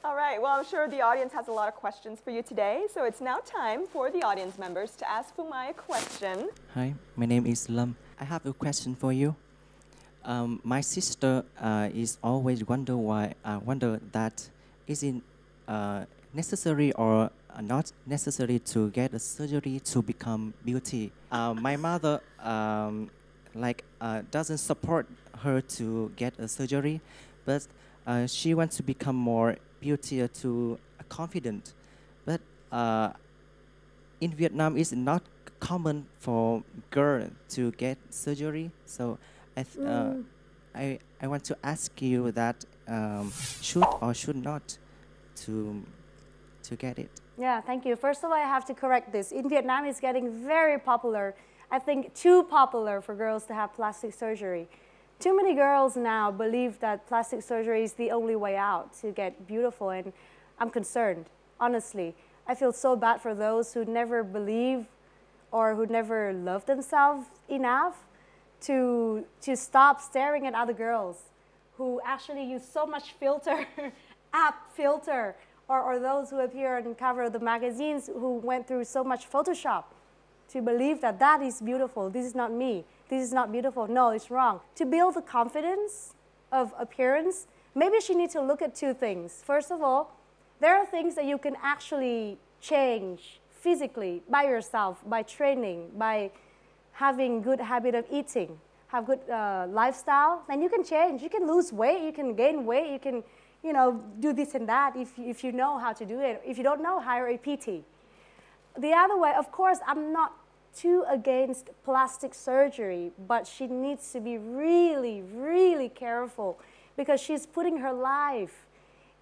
All right, well, I'm sure the audience has a lot of questions for you today, so it's now time for the audience members to ask Phương Mai a question. Hi, my name is Lâm. I have a question for you. My sister is always wonder that is it necessary or not necessary to get a surgery to become beauty. My mother doesn't support her to get a surgery, but she wants to become more beauty to confident. But in Vietnam, it's not common for girl to get surgery. So I want to ask you that should or should not to get it. Yeah, thank you. First of all, I have to correct this. In Vietnam, it's getting very popular. I think too popular for girls to have plastic surgery. Too many girls now believe that plastic surgery is the only way out to get beautiful, and I'm concerned, honestly. I feel so bad for those who never believe or who never love themselves enough to stop staring at other girls who actually use so much filter, app filter, or those who appear on the cover of the magazines who went through so much Photoshop to believe that that is beautiful. This is not me. This is not beautiful. No, it's wrong. To build the confidence of appearance, maybe she needs to look at two things. First of all, there are things that you can actually change physically by yourself, by training, by having good habit of eating, have good lifestyle. Then you can change. You can lose weight. You can gain weight. You can, do this and that if you know how to do it. If you don't know, hire a PT. The other way, of course, I'm not too against plastic surgery, but she needs to be really, really careful because she's putting her life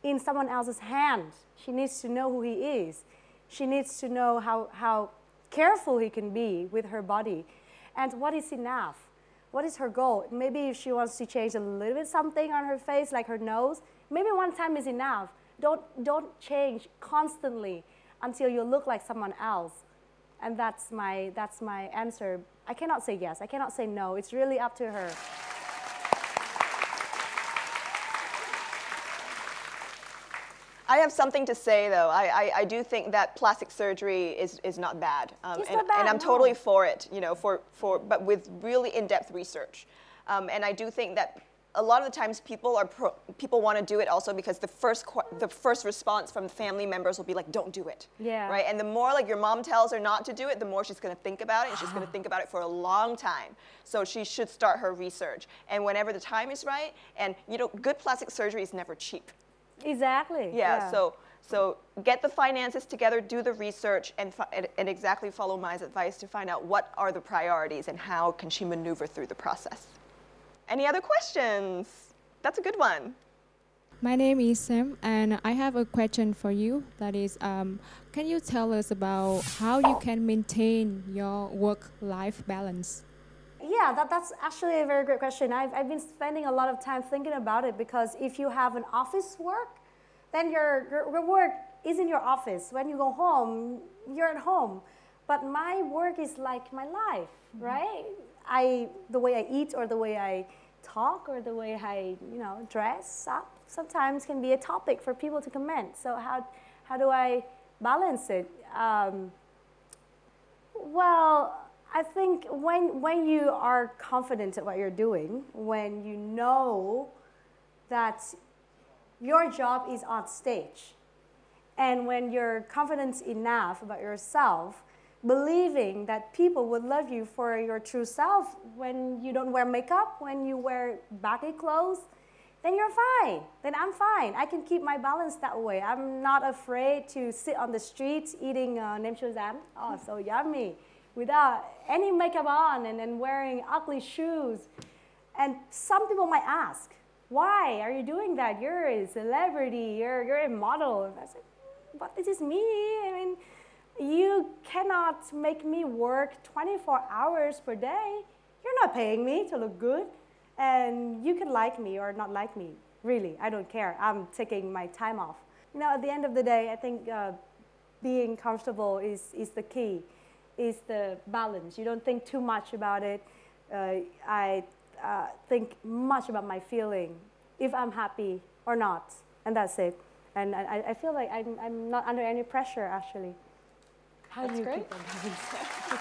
in someone else's hand. She needs to know who he is. She needs to know how careful he can be with her body. And what is enough? What is her goal? Maybe if she wants to change a little bit something on her face, like her nose, maybe one time is enough. Don't change constantly until you look like someone else. And that's my answer. I cannot say yes. I cannot say no. It's really up to her. I have something to say, though. I do think that plastic surgery is not bad. It's not bad, and I'm no. totally for it, but with really in-depth research. And I do think that a lot of the times people want to do it also because the first response from family members will be like, don't do it. Yeah. Right? And the more like your mom tells her not to do it, the more she's going to think about it, and she's going to think about it for a long time. So she should start her research. And whenever the time is right, and good plastic surgery is never cheap. Exactly. Yeah. So get the finances together, do the research, and exactly follow Mai's advice to find out what are the priorities and how can she maneuver through the process. Any other questions? That's a good one. My name is Sam, and I have a question for you. That is, can you tell us about how you can maintain your work-life balance? Yeah, that's actually a very great question. I've been spending a lot of time thinking about it because if you have an office work, then your work is in your office. When you go home, you're at home. But my work is like my life, right? The way I eat or the way I talk or the way I dress up sometimes can be a topic for people to comment. So how do I balance it? Well, I think when you are confident at what you're doing, when you know that your job is on stage, and when you're confident enough about yourself, believing that people would love you for your true self when you don't wear makeup, when you wear baggy clothes, then you're fine. Then I'm fine. I can keep my balance that way. I'm not afraid to sit on the streets eating nem chua rán. Oh, so yummy. Without any makeup on and then wearing ugly shoes. And some people might ask, why are you doing that? You're a celebrity, you're a model. And I said, but this is me. I mean, you cannot make me work 24 hours per day. You're not paying me to look good. And you can like me or not like me. Really, I don't care. I'm taking my time off. At the end of the day, I think being comfortable is the key. Is the balance. You don't think too much about it. I think much about my feeling, if I'm happy or not, and that's it. And I feel like I'm not under any pressure, actually. How That's do you great. keep them?